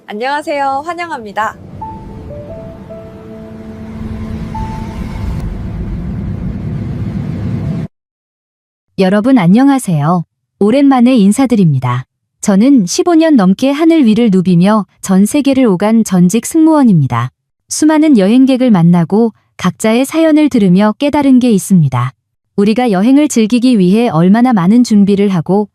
안녕하세요. 환영합니다. 여러분 안녕하세요. 오랜만에 인사드립니다. 저는 15년 넘게 하늘 위를 누비며 전 세계를 오간 전직 승무원입니다. 수많은 여행객을 만나고 각자의 사연을 들으며 깨달은 게 있습니다. 우리가 여행을 즐기기 위해 얼마나 많은 준비를 하고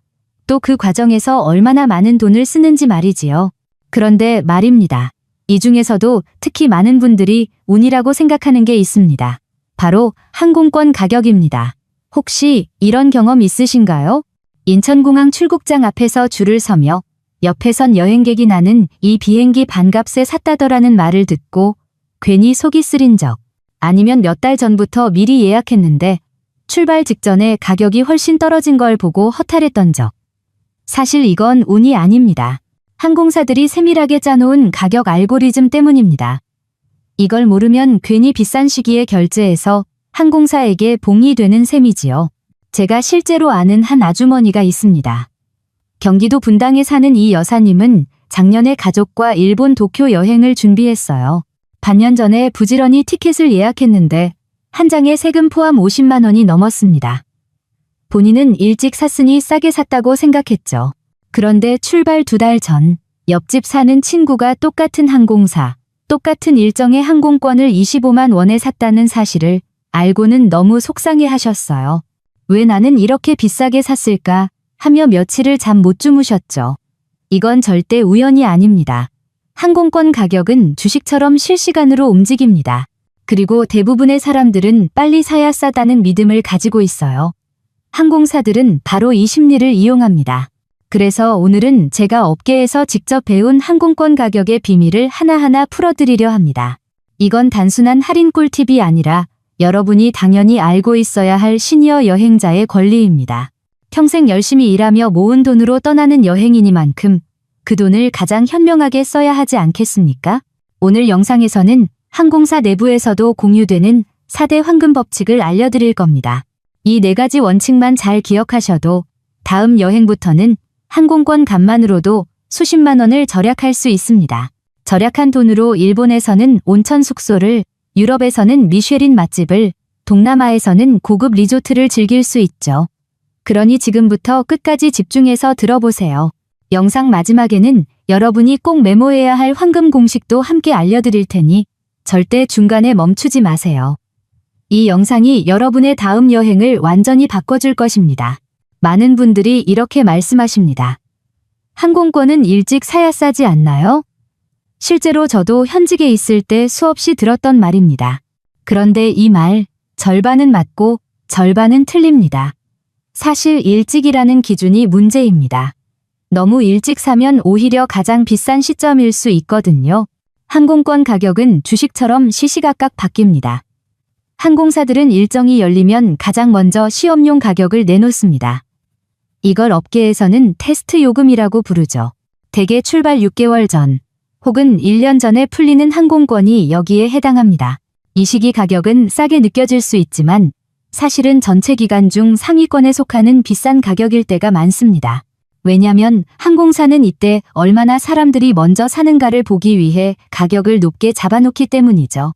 또 그 과정에서 얼마나 많은 돈을 쓰는지 말이지요. 그런데 말입니다. 이 중에서도 특히 많은 분들이 운이라고 생각하는 게 있습니다. 바로 항공권 가격입니다. 혹시 이런 경험 있으신가요? 인천공항 출국장 앞에서 줄을 서며 옆에선 여행객이 나는 이 비행기 반값에 샀다더라는 말을 듣고 괜히 속이 쓰린 적, 아니면 몇 달 전부터 미리 예약했는데 출발 직전에 가격이 훨씬 떨어진 걸 보고 허탈했던 적. 사실 이건 운이 아닙니다. 항공사들이 세밀하게 짜놓은 가격 알고리즘 때문입니다. 이걸 모르면 괜히 비싼 시기에 결제해서 항공사에게 봉이 되는 셈이지요. 제가 실제로 아는 한 아주머니가 있습니다. 경기도 분당에 사는 이 여사님은 작년에 가족과 일본 도쿄 여행을 준비했어요. 반년 전에 부지런히 티켓을 예약했는데 한 장에 세금 포함 50만 원이 넘었습니다. 본인은 일찍 샀으니 싸게 샀다고 생각했죠. 그런데 출발 2달 전 옆집 사는 친구가 똑같은 항공사, 똑같은 일정의 항공권을 25만 원에 샀다는 사실을 알고는 너무 속상해 하셨어요. 왜 나는 이렇게 비싸게 샀을까 하며 며칠을 잠 못 주무셨죠. 이건 절대 우연이 아닙니다. 항공권 가격은 주식처럼 실시간으로 움직입니다. 그리고 대부분의 사람들은 빨리 사야 싸다는 믿음을 가지고 있어요. 항공사들은 바로 이 심리를 이용합니다. 그래서 오늘은 제가 업계에서 직접 배운 항공권 가격의 비밀을 하나하나 풀어드리려 합니다. 이건 단순한 할인 꿀팁이 아니라 여러분이 당연히 알고 있어야 할 시니어 여행자의 권리입니다. 평생 열심히 일하며 모은 돈으로 떠나는 여행이니만큼 그 돈을 가장 현명하게 써야 하지 않겠습니까? 오늘 영상에서는 항공사 내부에서도 공유되는 4대 황금 법칙을 알려드릴 겁니다. 이 4가지 원칙만 잘 기억하셔도 다음 여행부터는 항공권 값만으로도 수십만 원을 절약할 수 있습니다. 절약한 돈으로 일본에서는 온천 숙소를, 유럽에서는 미쉐린 맛집을, 동남아에서는 고급 리조트를 즐길 수 있죠. 그러니 지금부터 끝까지 집중해서 들어보세요. 영상 마지막에는 여러분이 꼭 메모해야 할 황금 공식도 함께 알려드릴 테니 절대 중간에 멈추지 마세요. 이 영상이 여러분의 다음 여행을 완전히 바꿔줄 것입니다. 많은 분들이 이렇게 말씀하십니다. 항공권은 일찍 사야 싸지 않나요? 실제로 저도 현직에 있을 때 수없이 들었던 말입니다. 그런데 이 말, 절반은 맞고 절반은 틀립니다. 사실 일찍이라는 기준이 문제입니다. 너무 일찍 사면 오히려 가장 비싼 시점일 수 있거든요. 항공권 가격은 주식처럼 시시각각 바뀝니다. 항공사들은 일정이 열리면 가장 먼저 시험용 가격을 내놓습니다. 이걸 업계에서는 테스트 요금이라고 부르죠. 대개 출발 6개월 전 혹은 1년 전에 풀리는 항공권이 여기에 해당합니다. 이 시기 가격은 싸게 느껴질 수 있지만 사실은 전체 기간 중 상위권에 속하는 비싼 가격일 때가 많습니다. 왜냐면 항공사는 이때 얼마나 사람들이 먼저 사는가를 보기 위해 가격을 높게 잡아놓기 때문이죠.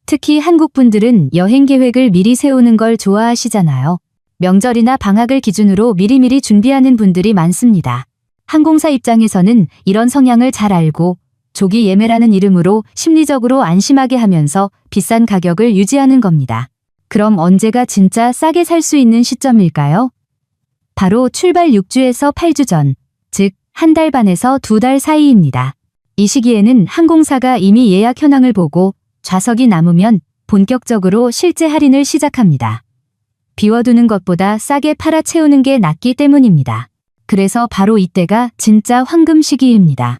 특히 한국 분들은 여행 계획을 미리 세우는 걸 좋아하시잖아요. 명절이나 방학을 기준으로 미리미리 준비하는 분들이 많습니다. 항공사 입장에서는 이런 성향을 잘 알고 조기 예매라는 이름으로 심리적으로 안심하게 하면서 비싼 가격을 유지하는 겁니다. 그럼 언제가 진짜 싸게 살 수 있는 시점일까요? 바로 출발 6주에서 8주 전, 즉 한 달 반에서 2달 사이입니다. 이 시기에는 항공사가 이미 예약 현황을 보고 좌석이 남으면 본격적으로 실제 할인을 시작합니다. 비워두는 것보다 싸게 팔아 채우는 게 낫기 때문입니다. 그래서 바로 이때가 진짜 황금 시기입니다.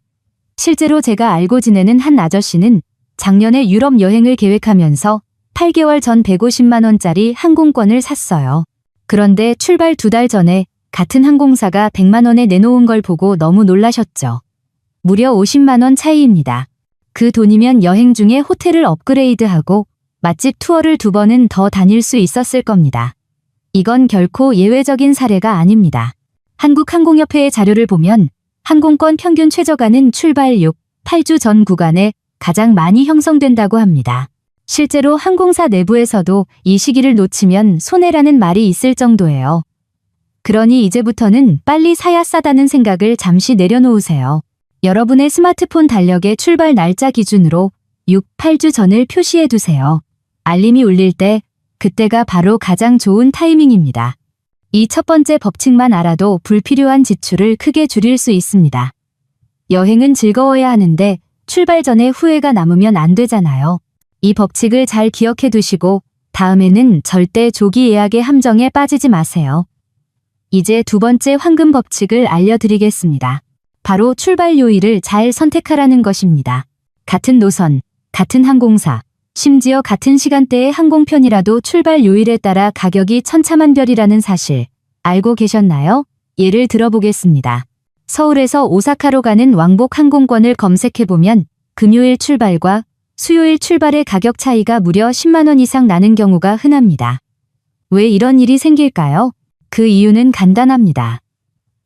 실제로 제가 알고 지내는 한 아저씨는 작년에 유럽 여행을 계획하면서 8개월 전 150만 원짜리 항공권을 샀어요. 그런데 출발 2달 전에 같은 항공사가 100만 원에 내놓은 걸 보고 너무 놀라셨죠. 무려 50만 원 차이입니다. 그 돈이면 여행 중에 호텔을 업그레이드하고 맛집 투어를 2번은 더 다닐 수 있었을 겁니다. 이건 결코 예외적인 사례가 아닙니다. 한국항공협회의 자료를 보면 항공권 평균 최저가는 출발 6, 8주 전 구간에 가장 많이 형성된다고 합니다. 실제로 항공사 내부에서도 이 시기를 놓치면 손해라는 말이 있을 정도예요. 그러니 이제부터는 빨리 사야 싸다는 생각을 잠시 내려놓으세요. 여러분의 스마트폰 달력의 출발 날짜 기준으로 6, 8주 전을 표시해 두세요. 알림이 울릴 때 그때가 바로 가장 좋은 타이밍입니다. 이 첫 번째 법칙만 알아도 불필요한 지출을 크게 줄일 수 있습니다. 여행은 즐거워야 하는데 출발 전에 후회가 남으면 안 되잖아요. 이 법칙을 잘 기억해 두시고 다음에는 절대 조기 예약의 함정에 빠지지 마세요. 이제 두 번째 황금 법칙을 알려드리겠습니다. 바로 출발 요일을 잘 선택하라는 것입니다. 같은 노선, 같은 항공사, 심지어 같은 시간대의 항공편이라도 출발 요일에 따라 가격이 천차만별이라는 사실 알고 계셨나요? 예를 들어보겠습니다. 서울에서 오사카로 가는 왕복 항공권을 검색해보면 금요일 출발과 수요일 출발의 가격 차이가 무려 10만 원 이상 나는 경우가 흔합니다. 왜 이런 일이 생길까요? 그 이유는 간단합니다.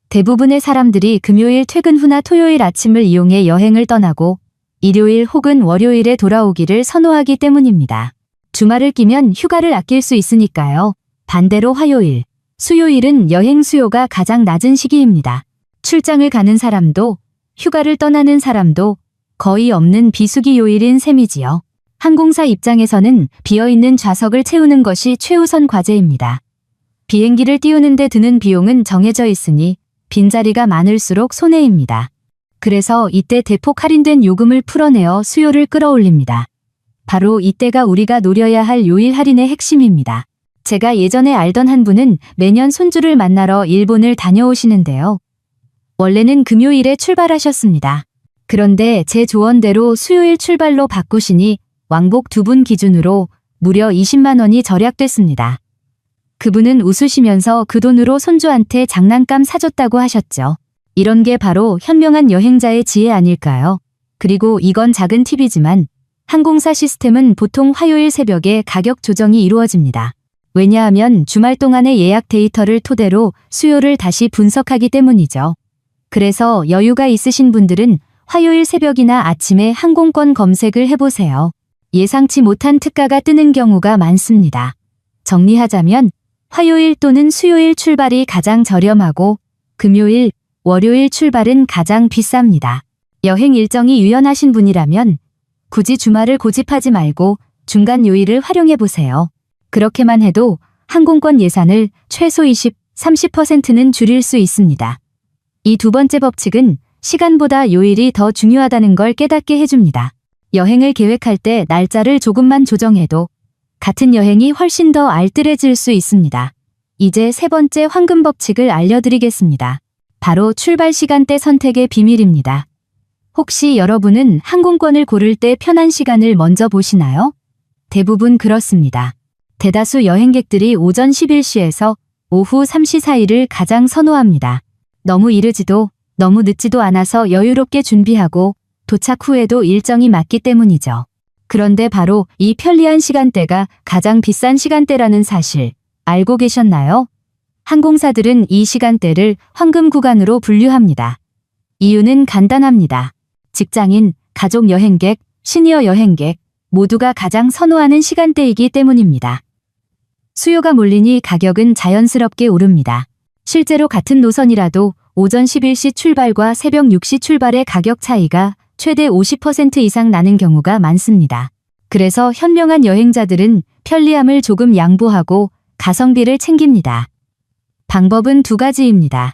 대부분의 사람들이 금요일 퇴근 후나 토요일 아침을 이용해 여행을 떠나고 일요일 혹은 월요일에 돌아오기를 선호하기 때문입니다. 주말을 끼면 휴가를 아낄 수 있으니까요. 반대로 화요일, 수요일은 여행 수요가 가장 낮은 시기입니다. 출장을 가는 사람도 휴가를 떠나는 사람도 거의 없는 비수기 요일인 셈이지요. 항공사 입장에서는 비어있는 좌석을 채우는 것이 최우선 과제입니다. 비행기를 띄우는데 드는 비용은 정해져 있으니 빈자리가 많을수록 손해입니다. 그래서 이때 대폭 할인된 요금을 풀어내어 수요를 끌어올립니다. 바로 이때가 우리가 노려야 할 요일 할인의 핵심입니다. 제가 예전에 알던 한 분은 매년 손주를 만나러 일본을 다녀오시는데요. 원래는 금요일에 출발하셨습니다. 그런데 제 조언대로 수요일 출발로 바꾸시니 왕복 2분 기준으로 무려 20만 원이 절약됐습니다. 그분은 웃으시면서 그 돈으로 손주한테 장난감 사줬다고 하셨죠. 이런 게 바로 현명한 여행자의 지혜 아닐까요? 그리고 이건 작은 팁이지만 항공사 시스템은 보통 화요일 새벽에 가격 조정이 이루어집니다. 왜냐하면 주말 동안의 예약 데이터를 토대로 수요를 다시 분석하기 때문이죠. 그래서 여유가 있으신 분들은 화요일 새벽이나 아침에 항공권 검색을 해보세요. 예상치 못한 특가가 뜨는 경우가 많습니다. 정리하자면 화요일 또는 수요일 출발이 가장 저렴하고 금요일, 월요일 출발은 가장 비쌉니다. 여행 일정이 유연하신 분이라면 굳이 주말을 고집하지 말고 중간 요일을 활용해보세요. 그렇게만 해도 항공권 예산을 최소 20, 30%는 줄일 수 있습니다. 이 두 번째 법칙은 시간보다 요일이 더 중요하다는 걸 깨닫게 해줍니다. 여행을 계획할 때 날짜를 조금만 조정해도 같은 여행이 훨씬 더 알뜰해질 수 있습니다. 이제 세 번째 황금 법칙을 알려드리겠습니다. 바로 출발 시간대 선택의 비밀입니다. 혹시 여러분은 항공권을 고를 때 편한 시간을 먼저 보시나요? 대부분 그렇습니다. 대다수 여행객들이 오전 11시에서 오후 3시 사이를 가장 선호합니다. 너무 이르지도 너무 늦지도 않아서 여유롭게 준비하고 도착 후에도 일정이 맞기 때문이죠. 그런데 바로 이 편리한 시간대가 가장 비싼 시간대라는 사실 알고 계셨나요? 항공사들은 이 시간대를 황금 구간으로 분류합니다. 이유는 간단합니다. 직장인, 가족 여행객, 시니어 여행객 모두가 가장 선호하는 시간대이기 때문입니다. 수요가 몰리니 가격은 자연스럽게 오릅니다. 실제로 같은 노선이라도 오전 11시 출발과 새벽 6시 출발의 가격 차이가 최대 50% 이상 나는 경우가 많습니다. 그래서 현명한 여행자들은 편리함을 조금 양보하고 가성비를 챙깁니다. 방법은 두 가지입니다.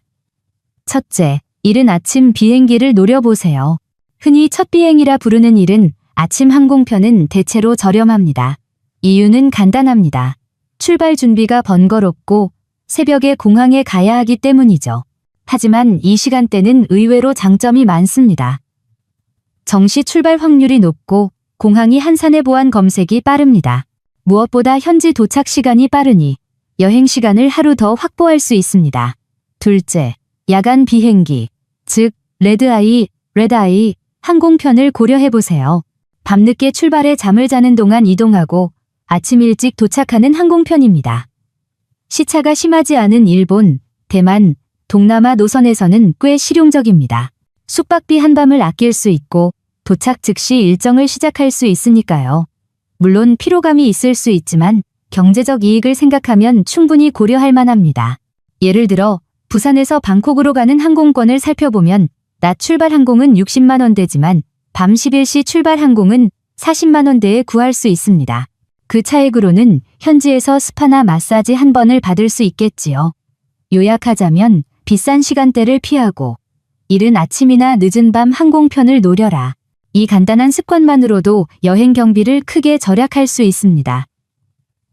첫째, 이른 아침 비행기를 노려보세요. 흔히 첫 비행이라 부르는 이른 아침 항공편은 대체로 저렴합니다. 이유는 간단합니다. 출발 준비가 번거롭고 새벽에 공항에 가야 하기 때문이죠. 하지만 이 시간대는 의외로 장점이 많습니다. 정시 출발 확률이 높고 공항이 한산해 보안 검색이 빠릅니다. 무엇보다 현지 도착 시간이 빠르니 여행 시간을 하루 더 확보할 수 있습니다. 둘째, 야간 비행기, 즉 레드아이, 레드아이 항공편을 고려해보세요. 밤늦게 출발해 잠을 자는 동안 이동하고 아침 일찍 도착하는 항공편입니다. 시차가 심하지 않은 일본, 대만, 동남아 노선에서는 꽤 실용적입니다. 숙박비 한 밤을 아낄 수 있고 도착 즉시 일정을 시작할 수 있으니까요. 물론 피로감이 있을 수 있지만 경제적 이익을 생각하면 충분히 고려할 만합니다. 예를 들어 부산에서 방콕으로 가는 항공권을 살펴보면 낮 출발 항공은 60만 원대지만 밤 11시 출발 항공은 40만 원대에 구할 수 있습니다. 그 차액으로는 현지에서 스파나 마사지 한 번을 받을 수 있겠지요. 요약하자면 비싼 시간대를 피하고 이른 아침이나 늦은 밤 항공편을 노려라. 이 간단한 습관만으로도 여행 경비를 크게 절약할 수 있습니다.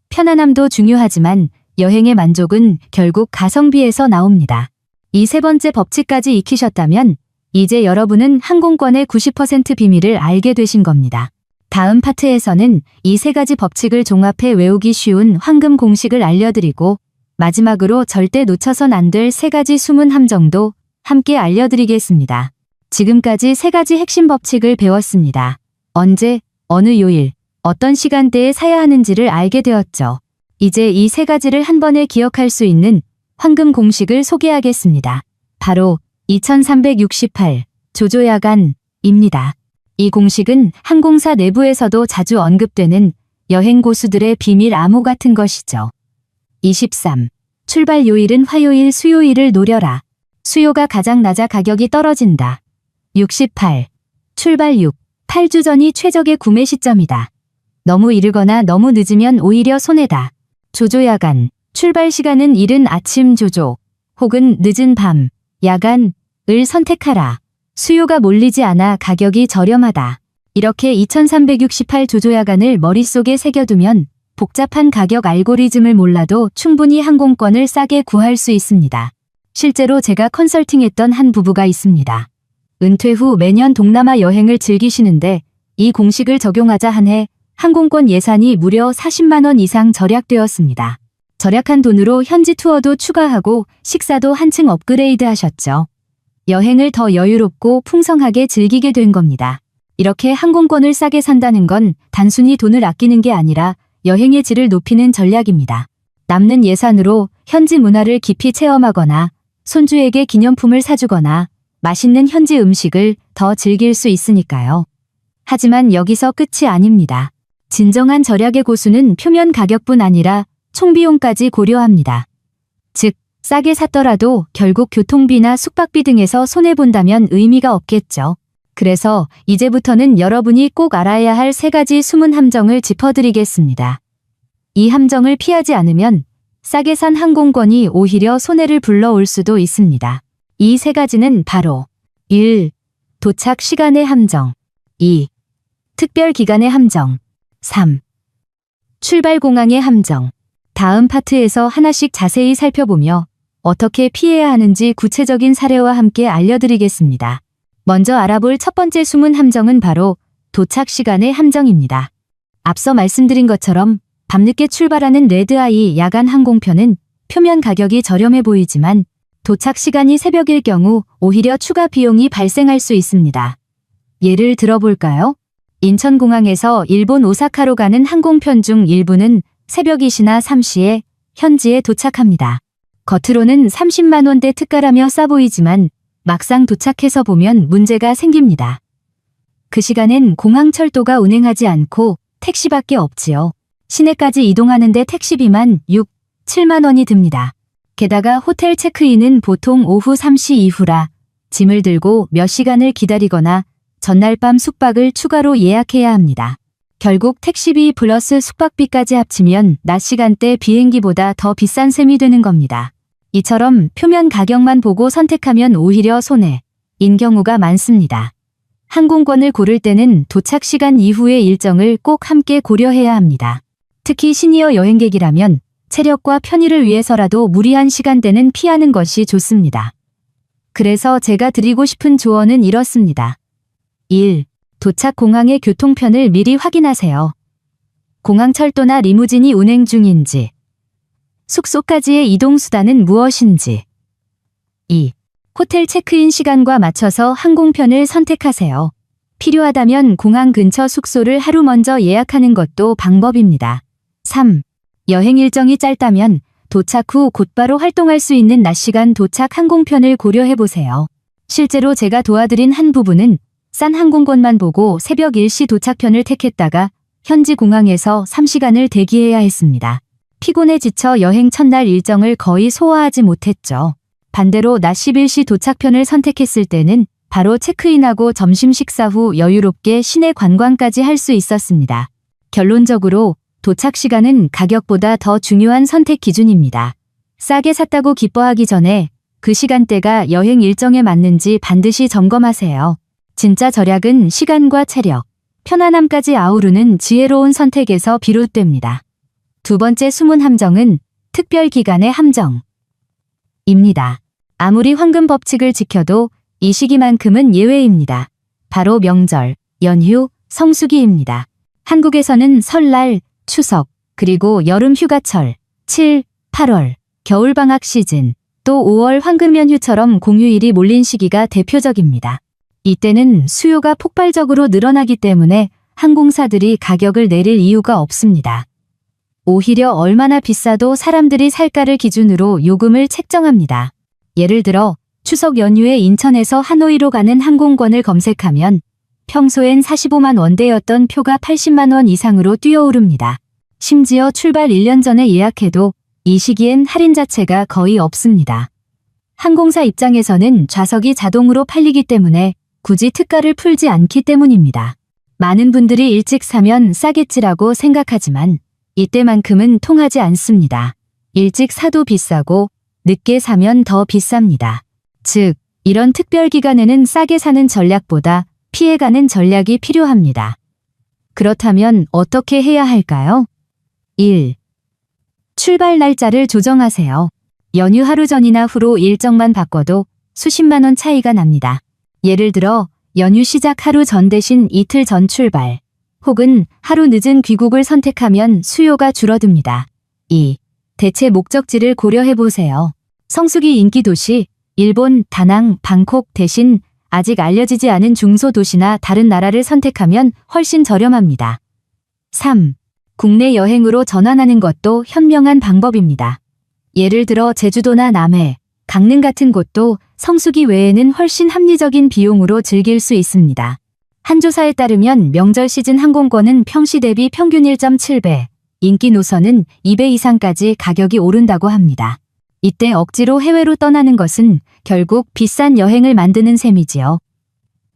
편안함도 중요하지만 여행의 만족은 결국 가성비에서 나옵니다. 이 세 번째 법칙까지 익히셨다면 이제 여러분은 항공권의 90% 비밀을 알게 되신 겁니다. 다음 파트에서는 이 세 가지 법칙을 종합해 외우기 쉬운 황금 공식을 알려드리고 마지막으로 절대 놓쳐선 안 될 세 가지 숨은 함정도 함께 알려드리겠습니다. 지금까지 세 가지 핵심 법칙을 배웠습니다. 언제, 어느 요일, 어떤 시간대에 사야 하는지를 알게 되었죠. 이제 이 세 가지를 한 번에 기억할 수 있는 황금 공식을 소개하겠습니다. 바로 2368 조조야간입니다. 이 공식은 항공사 내부에서도 자주 언급되는 여행 고수들의 비밀 암호 같은 것이죠. 23. 출발 요일은 화요일, 수요일을 노려라. 수요가 가장 낮아 가격이 떨어진다. 68. 출발 6, 8주 전이 최적의 구매 시점이다. 너무 이르거나 너무 늦으면 오히려 손해다. 조조야간. 출발 시간은 이른 아침 조조 혹은 늦은 밤, 야간을 선택하라. 수요가 몰리지 않아 가격이 저렴하다. 이렇게 2368 조조야간을 머릿속에 새겨두면 복잡한 가격 알고리즘을 몰라도 충분히 항공권을 싸게 구할 수 있습니다. 실제로 제가 컨설팅했던 한 부부가 있습니다. 은퇴 후 매년 동남아 여행을 즐기시는데 이 공식을 적용하자 한 해 항공권 예산이 무려 40만 원 이상 절약되었습니다. 절약한 돈으로 현지 투어도 추가하고 식사도 한층 업그레이드 하셨죠. 여행을 더 여유롭고 풍성하게 즐기게 된 겁니다. 이렇게 항공권을 싸게 산다는 건 단순히 돈을 아끼는 게 아니라 여행의 질을 높이는 전략입니다. 남는 예산으로 현지 문화를 깊이 체험하거나 손주에게 기념품을 사주거나 맛있는 현지 음식을 더 즐길 수 있으니까요. 하지만 여기서 끝이 아닙니다. 진정한 절약의 고수는 표면 가격뿐 아니라 총비용까지 고려합니다. 즉, 싸게 샀더라도 결국 교통비나 숙박비 등에서 손해본다면 의미가 없겠죠. 그래서 이제부터는 여러분이 꼭 알아야 할 세 가지 숨은 함정을 짚어드리겠습니다. 이 함정을 피하지 않으면 싸게 산 항공권이 오히려 손해를 불러올 수도 있습니다. 이 세 가지는 바로 1. 도착 시간의 함정 2. 특별 기간의 함정 3. 출발 공항의 함정. 다음 파트에서 하나씩 자세히 살펴보며 어떻게 피해야 하는지 구체적인 사례와 함께 알려드리겠습니다. 먼저 알아볼 첫 번째 숨은 함정은 바로 도착 시간의 함정입니다. 앞서 말씀드린 것처럼 밤늦게 출발하는 레드아이 야간 항공편은 표면 가격이 저렴해 보이지만 도착 시간이 새벽일 경우 오히려 추가 비용이 발생할 수 있습니다. 예를 들어볼까요? 인천공항에서 일본 오사카로 가는 항공편 중 일부는 새벽 2시나 3시에 현지에 도착합니다. 겉으로는 30만 원대 특가라며 싸 보이지만 막상 도착해서 보면 문제가 생깁니다. 그 시간엔 공항철도가 운행하지 않고 택시밖에 없지요. 시내까지 이동하는데 택시비만 6, 7만 원이 듭니다. 게다가 호텔 체크인은 보통 오후 3시 이후라 짐을 들고 몇 시간을 기다리거나 전날 밤 숙박을 추가로 예약해야 합니다. 결국 택시비 플러스 숙박비까지 합치면 낮 시간대 비행기보다 더 비싼 셈이 되는 겁니다. 이처럼 표면 가격만 보고 선택하면 오히려 손해인 경우가 많습니다. 항공권을 고를 때는 도착 시간 이후의 일정을 꼭 함께 고려해야 합니다. 특히 시니어 여행객이라면 체력과 편의를 위해서라도 무리한 시간대는 피하는 것이 좋습니다. 그래서 제가 드리고 싶은 조언은 이렇습니다. 1. 도착 공항의 교통편을 미리 확인하세요. 공항철도나 리무진이 운행 중인지, 숙소까지의 이동수단은 무엇인지. 2. 호텔 체크인 시간과 맞춰서 항공편을 선택하세요. 필요하다면 공항 근처 숙소를 하루 먼저 예약하는 것도 방법입니다. 3. 여행 일정이 짧다면 도착 후 곧바로 활동할 수 있는 낮 시간 도착 항공편을 고려해보세요. 실제로 제가 도와드린 한 부부는 싼 항공권만 보고 새벽 1시 도착편을 택했다가 현지 공항에서 3시간을 대기해야 했습니다. 피곤해 지쳐 여행 첫날 일정을 거의 소화하지 못했죠. 반대로 낮 11시 도착편을 선택했을 때는 바로 체크인하고 점심 식사 후 여유롭게 시내 관광까지 할 수 있었습니다. 결론적으로 도착 시간은 가격보다 더 중요한 선택 기준입니다. 싸게 샀다고 기뻐하기 전에 그 시간대가 여행 일정에 맞는지 반드시 점검하세요. 진짜 절약은 시간과 체력, 편안함까지 아우르는 지혜로운 선택에서 비롯됩니다. 두 번째 숨은 함정은 특별 기간의 함정입니다. 아무리 황금 법칙을 지켜도 이 시기만큼은 예외입니다. 바로 명절, 연휴, 성수기입니다. 한국에서는 설날, 추석, 그리고 여름 휴가철, 7, 8월, 겨울방학 시즌, 또 5월 황금 연휴처럼 공휴일이 몰린 시기가 대표적입니다. 이때는 수요가 폭발적으로 늘어나기 때문에 항공사들이 가격을 내릴 이유가 없습니다. 오히려 얼마나 비싸도 사람들이 살까를 기준으로 요금을 책정합니다. 예를 들어 추석 연휴에 인천에서 하노이로 가는 항공권을 검색하면 평소엔 45만 원대였던 표가 80만 원 이상으로 뛰어오릅니다. 심지어 출발 1년 전에 예약해도 이 시기엔 할인 자체가 거의 없습니다. 항공사 입장에서는 좌석이 자동으로 팔리기 때문에 굳이 특가를 풀지 않기 때문입니다. 많은 분들이 일찍 사면 싸겠지라고 생각하지만 이때만큼은 통하지 않습니다. 일찍 사도 비싸고 늦게 사면 더 비쌉니다. 즉, 이런 특별 기간에는 싸게 사는 전략보다 피해가는 전략이 필요합니다. 그렇다면 어떻게 해야 할까요? 1. 출발 날짜를 조정하세요. 연휴 하루 전이나 후로 일정만 바꿔도 수십만 원 차이가 납니다. 예를 들어 연휴 시작 하루 전 대신 이틀 전 출발, 혹은 하루 늦은 귀국을 선택하면 수요가 줄어듭니다. 2. 대체 목적지를 고려해보세요. 성수기 인기 도시, 일본, 다낭, 방콕 대신 아직 알려지지 않은 중소도시나 다른 나라를 선택하면 훨씬 저렴합니다. 3. 국내 여행으로 전환하는 것도 현명한 방법입니다. 예를 들어 제주도나 남해, 강릉 같은 곳도 성수기 외에는 훨씬 합리적인 비용으로 즐길 수 있습니다. 한 조사에 따르면 명절 시즌 항공권은 평시 대비 평균 1.7배, 인기 노선은 2배 이상까지 가격이 오른다고 합니다. 이때 억지로 해외로 떠나는 것은 결국 비싼 여행을 만드는 셈이지요.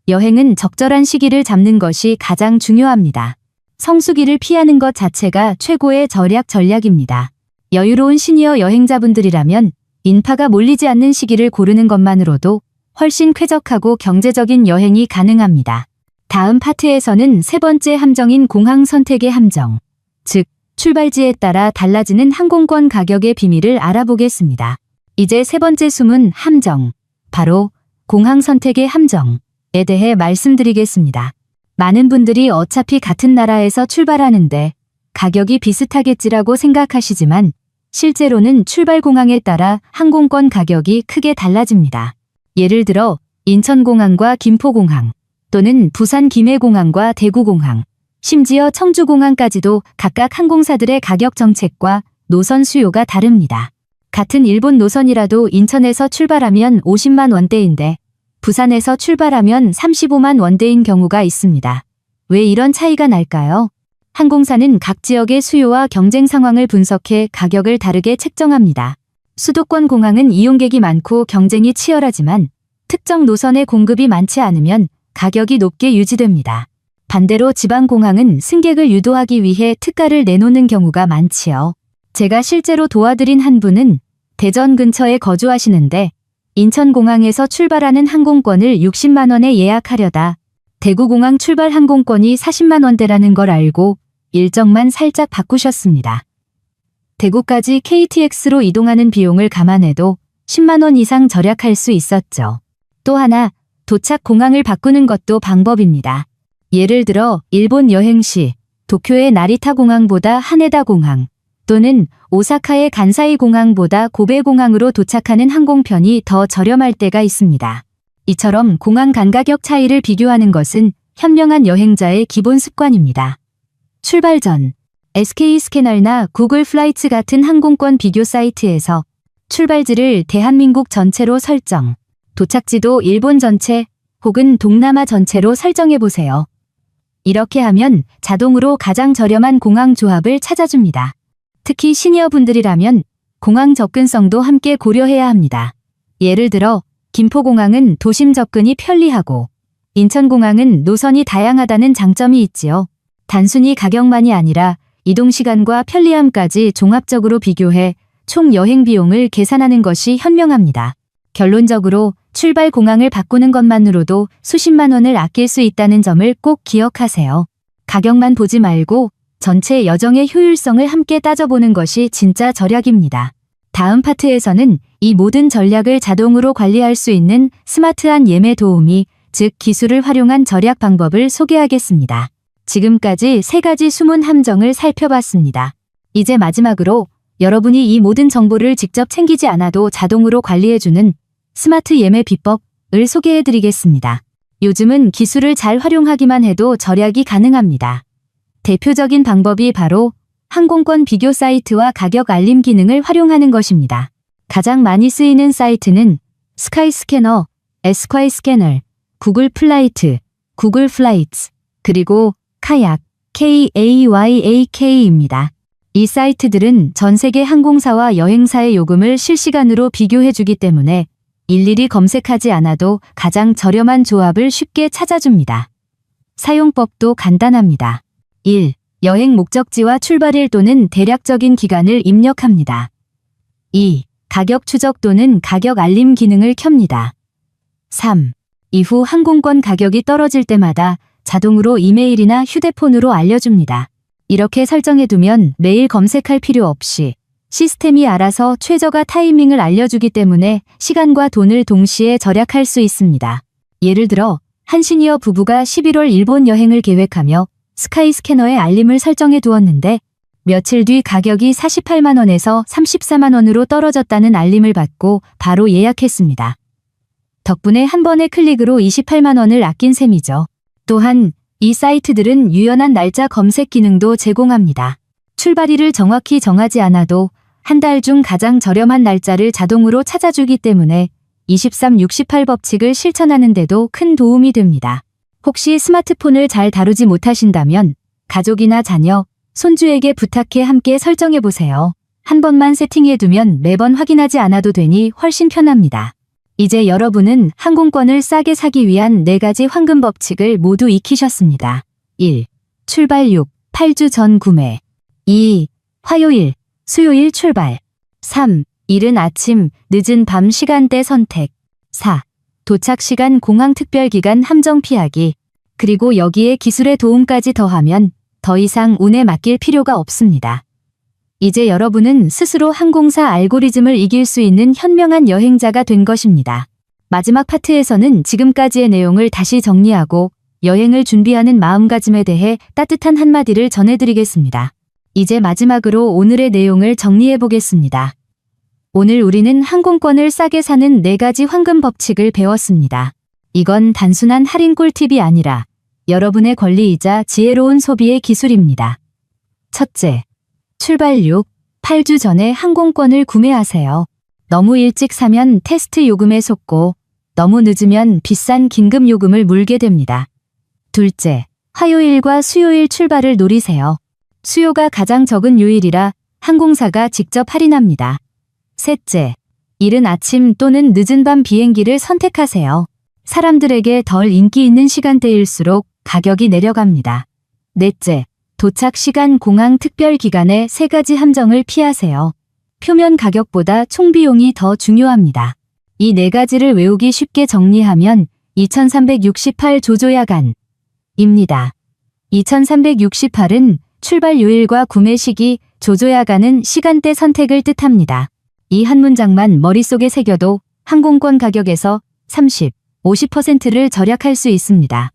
여행은 적절한 시기를 잡는 것이 가장 중요합니다. 성수기를 피하는 것 자체가 최고의 절약 전략입니다. 여유로운 시니어 여행자분들이라면 인파가 몰리지 않는 시기를 고르는 것만으로도 훨씬 쾌적하고 경제적인 여행이 가능합니다. 다음 파트에서는 세 번째 함정인 공항 선택의 함정, 즉 출발지에 따라 달라지는 항공권 가격의 비밀을 알아보겠습니다. 이제 세 번째 숨은 함정, 바로 공항 선택의 함정에 대해 말씀드리겠습니다. 많은 분들이 어차피 같은 나라에서 출발하는데 가격이 비슷하겠지라고 생각하시지만 실제로는 출발 공항에 따라 항공권 가격이 크게 달라집니다. 예를 들어 인천공항과 김포공항, 또는 부산 김해공항과 대구공항, 심지어 청주공항까지도 각각 항공사들의 가격 정책과 노선 수요가 다릅니다. 같은 일본 노선이라도 인천에서 출발하면 50만 원대인데 부산에서 출발하면 35만 원대인 경우가 있습니다. 왜 이런 차이가 날까요? 항공사는 각 지역의 수요와 경쟁 상황을 분석해 가격을 다르게 책정합니다. 수도권 공항은 이용객이 많고 경쟁이 치열하지만 특정 노선의 공급이 많지 않으면 가격이 높게 유지됩니다. 반대로 지방공항은 승객을 유도하기 위해 특가를 내놓는 경우가 많지요. 제가 실제로 도와드린 한 분은 대전 근처에 거주하시는데 인천공항에서 출발하는 항공권을 60만 원에 예약하려다 대구공항 출발 항공권이 40만 원대라는 걸 알고 일정만 살짝 바꾸셨습니다. 대구까지 KTX로 이동하는 비용을 감안해도 10만 원 이상 절약할 수 있었죠. 또 하나, 도착 공항을 바꾸는 것도 방법입니다. 예를 들어 일본 여행 시 도쿄의 나리타 공항보다 하네다 공항, 또는 오사카의 간사이 공항보다 고베 공항으로 도착하는 항공편이 더 저렴할 때가 있습니다. 이처럼 공항 간 가격 차이를 비교하는 것은 현명한 여행자의 기본 습관입니다. 출발 전 SK 스캐널나 구글 플라이츠 같은 항공권 비교 사이트에서 출발지를 대한민국 전체로 설정, 도착지도 일본 전체 혹은 동남아 전체로 설정해 보세요. 이렇게 하면 자동으로 가장 저렴한 공항 조합을 찾아줍니다. 특히 시니어분들이라면 공항 접근성도 함께 고려해야 합니다. 예를 들어 김포공항은 도심 접근이 편리하고 인천공항은 노선이 다양하다는 장점이 있지요. 단순히 가격만이 아니라 이동시간과 편리함까지 종합적으로 비교해 총 여행 비용을 계산하는 것이 현명합니다. 결론적으로 출발 공항을 바꾸는 것만으로도 수십만 원을 아낄 수 있다는 점을 꼭 기억하세요. 가격만 보지 말고 전체 여정의 효율성을 함께 따져보는 것이 진짜 절약입니다. 다음 파트에서는 이 모든 전략을 자동으로 관리할 수 있는 스마트한 예매 도우미, 즉 기술을 활용한 절약 방법을 소개하겠습니다. 지금까지 3가지 숨은 함정을 살펴봤습니다. 이제 마지막으로 여러분이 이 모든 정보를 직접 챙기지 않아도 자동으로 관리해주는 스마트 예매 비법을 소개해드리겠습니다. 요즘은 기술을 잘 활용하기만 해도 절약이 가능합니다. 대표적인 방법이 바로 항공권 비교 사이트와 가격 알림 기능을 활용하는 것입니다. 가장 많이 쓰이는 사이트는 스카이스캐너, 에스콰이스캐널, 구글 플라이트, 구글 플라이츠, 그리고 카약, KAYAK입니다. 이 사이트들은 전 세계 항공사와 여행사의 요금을 실시간으로 비교해주기 때문에 일일이 검색하지 않아도 가장 저렴한 조합을 쉽게 찾아줍니다. 사용법도 간단합니다. 1. 여행 목적지와 출발일 또는 대략적인 기간을 입력합니다. 2. 가격 추적 또는 가격 알림 기능을 켭니다. 3. 이후 항공권 가격이 떨어질 때마다 자동으로 이메일이나 휴대폰으로 알려줍니다. 이렇게 설정해두면 매일 검색할 필요 없이 시스템이 알아서 최저가 타이밍을 알려주기 때문에 시간과 돈을 동시에 절약할 수 있습니다. 예를 들어 한 시니어 부부가 11월 일본 여행을 계획하며 스카이스캐너에 알림을 설정해 두었는데 며칠 뒤 가격이 48만 원에서 34만 원으로 떨어졌다는 알림을 받고 바로 예약했습니다. 덕분에 한 번의 클릭으로 28만 원을 아낀 셈이죠. 또한 이 사이트들은 유연한 날짜 검색 기능도 제공합니다. 출발일을 정확히 정하지 않아도 한 달 중 가장 저렴한 날짜를 자동으로 찾아주기 때문에 23-68 법칙을 실천하는 데도 큰 도움이 됩니다. 혹시 스마트폰을 잘 다루지 못하신다면 가족이나 자녀, 손주에게 부탁해 함께 설정해보세요. 한 번만 세팅해두면 매번 확인하지 않아도 되니 훨씬 편합니다. 이제 여러분은 항공권을 싸게 사기 위한 4가지 황금 법칙을 모두 익히셨습니다. 1. 출발 6, 8주 전 구매. 2. 화요일, 수요일 출발. 3. 이른 아침, 늦은 밤 시간대 선택. 4. 도착 시간 공항 특별기간 함정 피하기. 그리고 여기에 기술의 도움까지 더하면 더 이상 운에 맡길 필요가 없습니다. 이제 여러분은 스스로 항공사 알고리즘을 이길 수 있는 현명한 여행자가 된 것입니다. 마지막 파트에서는 지금까지의 내용을 다시 정리하고 여행을 준비하는 마음가짐에 대해 따뜻한 한마디를 전해드리겠습니다. 이제 마지막으로 오늘의 내용을 정리해 보겠습니다. 오늘 우리는 항공권을 싸게 사는 4가지 황금 법칙을 배웠습니다. 이건 단순한 할인 꿀팁이 아니라 여러분의 권리이자 지혜로운 소비의 기술입니다. 첫째, 출발 6, 8주 전에 항공권을 구매하세요. 너무 일찍 사면 테스트 요금에 속고 너무 늦으면 비싼 긴급 요금을 물게 됩니다. 둘째, 화요일과 수요일 출발을 노리세요. 수요가 가장 적은 요일이라 항공사가 직접 할인합니다. 셋째, 이른 아침 또는 늦은 밤 비행기를 선택하세요. 사람들에게 덜 인기 있는 시간대일수록 가격이 내려갑니다. 넷째, 도착 시간 공항 특별 기간에 3가지 함정을 피하세요. 표면 가격보다 총 비용이 더 중요합니다. 이 4가지를 외우기 쉽게 정리하면 2368 조조야간입니다. 2368은 출발 요일과 구매 시기, 조조야간은 시간대 선택을 뜻합니다. 이 한 문장만 머릿속에 새겨도 항공권 가격에서 30, 50%를 절약할 수 있습니다.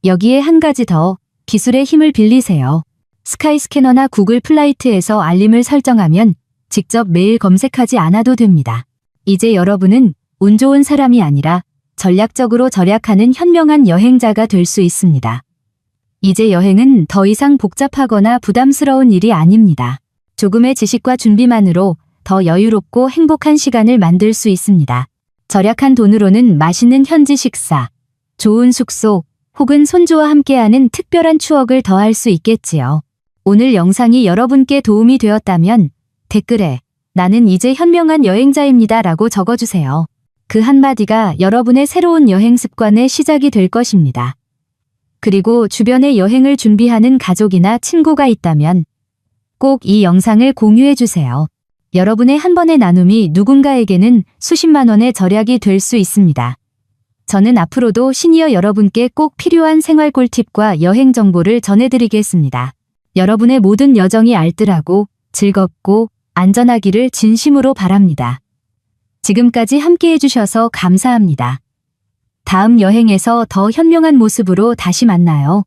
여기에 한 가지 더, 기술의 힘을 빌리세요. 스카이스캐너나 구글 플라이트에서 알림을 설정하면 직접 매일 검색하지 않아도 됩니다. 이제 여러분은 운 좋은 사람이 아니라 전략적으로 절약하는 현명한 여행자가 될 수 있습니다. 이제 여행은 더 이상 복잡하거나 부담스러운 일이 아닙니다. 조금의 지식과 준비만으로 더 여유롭고 행복한 시간을 만들 수 있습니다. 절약한 돈으로는 맛있는 현지 식사, 좋은 숙소, 혹은 손주와 함께하는 특별한 추억을 더할 수 있겠지요. 오늘 영상이 여러분께 도움이 되었다면 댓글에 나는 이제 현명한 여행자입니다 라고 적어주세요. 그 한마디가 여러분의 새로운 여행 습관의 시작이 될 것입니다. 그리고 주변에 여행을 준비하는 가족이나 친구가 있다면 꼭 이 영상을 공유해주세요. 여러분의 한 번의 나눔이 누군가에게는 수십만 원의 절약이 될 수 있습니다. 저는 앞으로도 시니어 여러분께 꼭 필요한 생활 꿀팁과 여행 정보를 전해드리겠습니다. 여러분의 모든 여정이 알뜰하고 즐겁고 안전하기를 진심으로 바랍니다. 지금까지 함께 해주셔서 감사합니다. 다음 여행에서 더 현명한 모습으로 다시 만나요.